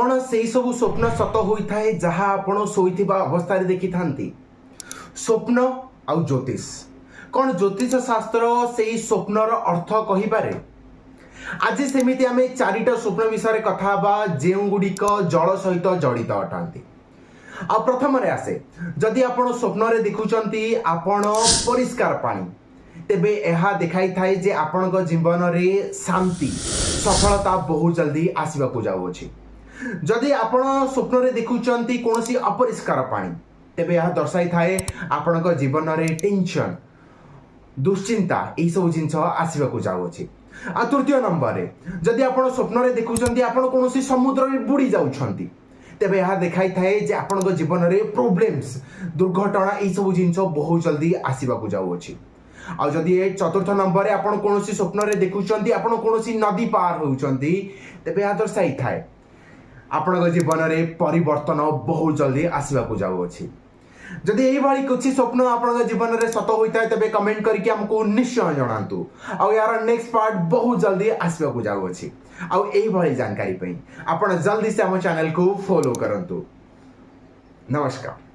कौन से सब स्वप्न सत होता है जहाँ आपण शोइथिबा अवस्था देखि थांती स्वप्न आउ ज्योतिष कौन ज्योतिष शास्त्र से स्वप्नर अर्थ कहि पारे। आज सेमिति आमे चारिटा स्वप्न विषय कथा बा जेउ गुडिक जल सहित जड़ित अटांती। आ प्रथम रे आसे जदि आपण स्वप्न रे देखुचंती आपण परिष्कार पानी तेबे एहा देखाई थाए जे आपण जीवन रे शांति सफलता बहुत जल्दी आसीबा को जाउ अछि। जदि आपण स्वप्न रे देखुचंती कोनसी अपरिष्कार पानी तेबे यह दर्शाई थाए आपण जीवन रे टेंशन दुश्चिंता यही सब जिनस आसवा को जाउ अछि। आ तृतीय नंबर रे जदि आपण स्वप्न रे देखुचंती आपण कोनसी समुद्र रे बुड़ी जाउछंती तेबे यह देखाई थाए जे आपण जीवन रे प्रॉब्लम्स दुर्घटना यही सब जिनस बहुत जल्दी आसवा को जाउ अछि। आ जदि चतुर्थ नंबर रे आपण कोनसी स्वप्न रे देखुचंती आपण कोनसी नदी पार होउचंती तेबे यह दर्शाई थाए आपण जीवन रे परिवर्तन बहुत जल्दी आसवा को जाउ अछि। जदि यही भाई कुछ स्वप्न आपण जीवन रे सत होता है तेबे कमेंट करके हमको निश्चय जणांतु। आ यार नेक्स्ट पार्ट बहुत जल्दी आसवा को जाउ अछि। आ यही भाई जानकारी पई आपण जल्दी से हम चैनल को फॉलो करंतु। नमस्कार।